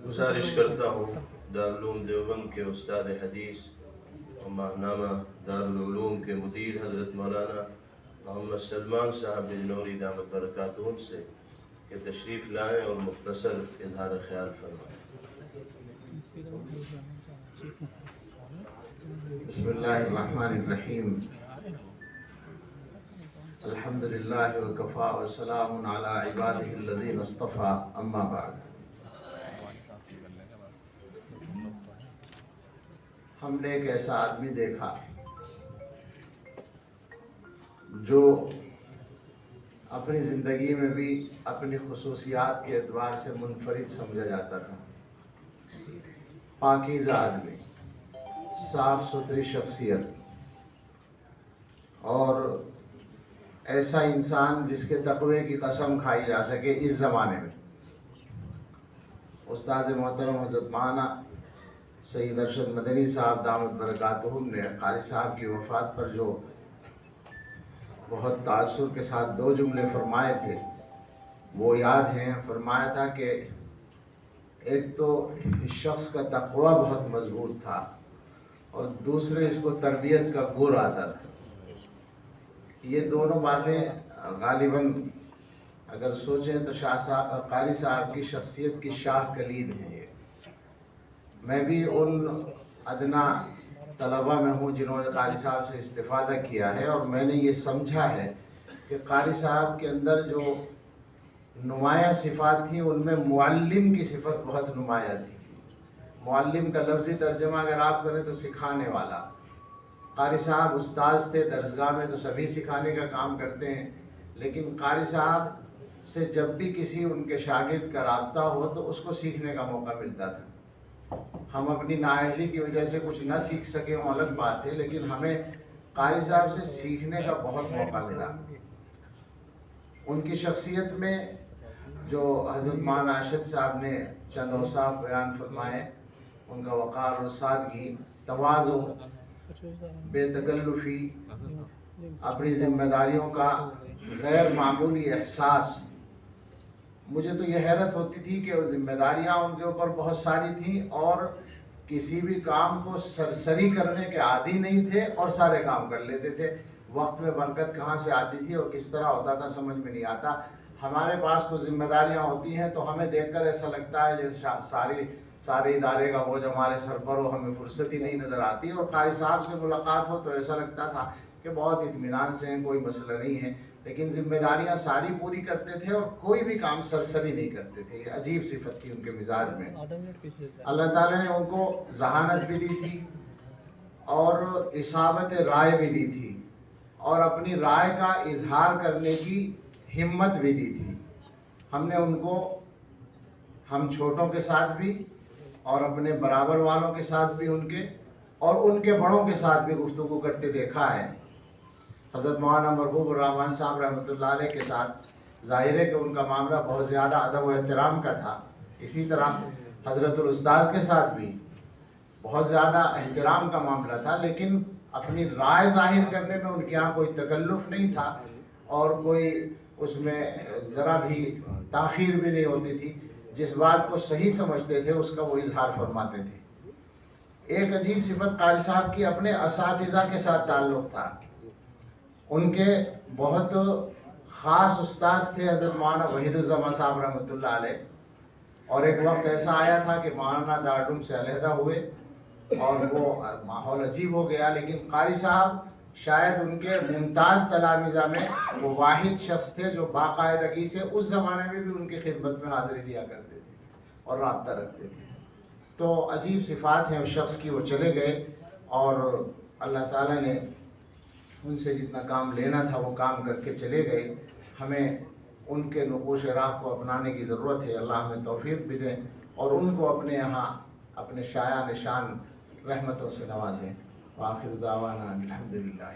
گزارش کرتا ہوں دارالعلوم دیوبند کے استاد حدیث اور ماہنامہ دارالعلوم کے مدیر حضرت مولانا محمد سلمان صاحب بجنوری دامت برکاتہ سے کہ تشریف لائیں اور مختصر اظہار خیال فرمائیں۔ بسم اللہ الرحمن الرحیم، الحمدللہ وکفا وسلام علی عبادہ الذین اصطفیٰ، اما بعد۔ ہم نے ایک ایسا آدمی دیکھا جو اپنی زندگی میں بھی اپنی خصوصیات کے اعتبار سے منفرد سمجھا جاتا تھا۔ پاکیزہ آدمی، صاف ستھری شخصیت، اور ایسا انسان جس کے تقوی کی قسم کھائی جا سکے اس زمانے میں۔ استاد محترم حضرت مولانا سید ارشد مدنی صاحب دامت برکاتہم نے قاری صاحب کی وفات پر جو بہت تاثر کے ساتھ دو جملے فرمائے تھے وہ یاد ہیں۔ فرمایا تھا کہ ایک تو اس شخص کا تقوی بہت مضبوط تھا اور دوسرے اس کو تربیت کا گر آتا تھا۔ یہ دونوں باتیں غالباً اگر سوچیں تو قاری صاحب کی شخصیت کی شاہ کلید ہیں۔ میں بھی ان ادنا طلبہ میں ہوں جنہوں نے قاری صاحب سے استفادہ کیا ہے، اور میں نے یہ سمجھا ہے کہ قاری صاحب کے اندر جو نمایاں صفات تھیں ان میں معلم کی صفت بہت نمایاں تھی۔ معلم کا لفظی ترجمہ اگر آپ کریں تو سکھانے والا۔ قاری صاحب استاذ تھے، درسگاہ میں تو سبھی سکھانے کا کام کرتے ہیں، لیکن قاری صاحب سے جب بھی کسی ان کے شاگرد کا رابطہ ہو تو اس کو سیکھنے کا موقع ملتا تھا۔ ہم اپنی نااہلی کی وجہ سے کچھ نہ سیکھ سکے وہ الگ بات ہے، لیکن ہمیں قاری صاحب سے سیکھنے کا بہت موقع ملا۔ ان کی شخصیت میں جو حضرت مولانا ارشد صاحب نے چند اوصاف بیان فرمائے، ان کا وقار اور سادگی، تواضع، بے تکلفی، اپنی ذمہ داریوں کا غیر معمولی احساس۔ مجھے تو یہ حیرت ہوتی تھی کہ ذمہ داریاں ان کے اوپر بہت ساری تھیں اور کسی بھی کام کو سرسری کرنے کے عادی نہیں تھے اور سارے کام کر لیتے تھے۔ وقت میں برکت کہاں سے آتی تھی اور کس طرح ہوتا تھا سمجھ میں نہیں آتا۔ ہمارے پاس کچھ ذمہ داریاں ہوتی ہیں تو ہمیں دیکھ کر ایسا لگتا ہے جیسے سارے ادارے کا بوجھ ہمارے سر پر ہو، ہمیں فرصت ہی نہیں نظر آتی۔ اور قاری صاحب سے ملاقات ہو تو ایسا لگتا تھا کہ بہت اطمینان سے ہیں، کوئی مسئلہ نہیں ہے، لیکن ذمہ داریاں ساری پوری کرتے تھے اور کوئی بھی کام سرسری نہیں کرتے تھے۔ یہ عجیب صفت تھی ان کے مزاج میں۔ اللہ تعالیٰ نے ان کو ذہانت بھی دی تھی اور اصابت رائے بھی دی تھی اور اپنی رائے کا اظہار کرنے کی ہمت بھی دی تھی۔ ہم نے ان کو ہم چھوٹوں کے ساتھ بھی اور اپنے برابر والوں کے ساتھ بھی ان کے بڑوں کے ساتھ بھی گفتگو کرتے دیکھا ہے۔ حضرت مولانا مرغوب الرحمان صاحب رحمۃ اللہ علیہ کے ساتھ ظاہر ہے کہ ان کا معاملہ بہت زیادہ ادب و احترام کا تھا۔ اسی طرح حضرت الاستاذ کے ساتھ بھی بہت زیادہ احترام کا معاملہ تھا، لیکن اپنی رائے ظاہر کرنے میں ان کے یہاں کوئی تکلف نہیں تھا اور کوئی اس میں ذرا بھی تاخیر بھی نہیں ہوتی تھی۔ جس بات کو صحیح سمجھتے تھے اس کا وہ اظہار فرماتے تھے۔ ایک عجیب صفت قاری صاحب کی اپنے اساتذہ کے ساتھ تعلق تھا۔ ان کے بہت خاص استاذ تھے حضرت مولانا وحید الزمان صاحب رحمۃ اللہ علیہ، اور ایک وقت ایسا آیا تھا کہ مولانا دارالعلوم سے علیحدہ ہوئے اور وہ ماحول عجیب ہو گیا، لیکن قاری صاحب شاید ان کے ممتاز تلامذہ میں وہ واحد شخص تھے جو باقاعدگی سے اس زمانے میں بھی ان کی خدمت میں حاضری دیا کرتے تھے اور رابطہ رکھتے تھے۔ تو عجیب صفات ہیں اس شخص کی۔ وہ چلے گئے اور اللہ تعالیٰ نے ان سے جتنا کام لینا تھا وہ کام کر کے چلے گئے۔ ہمیں ان کے نقوش راہ کو اپنانے کی ضرورت ہے۔ اللہ ہمیں توفیق بھی دیں اور ان کو اپنے یہاں اپنے شایع نشان رحمتوں سے نوازیں۔ وآخر دعوانا الحمدللہ۔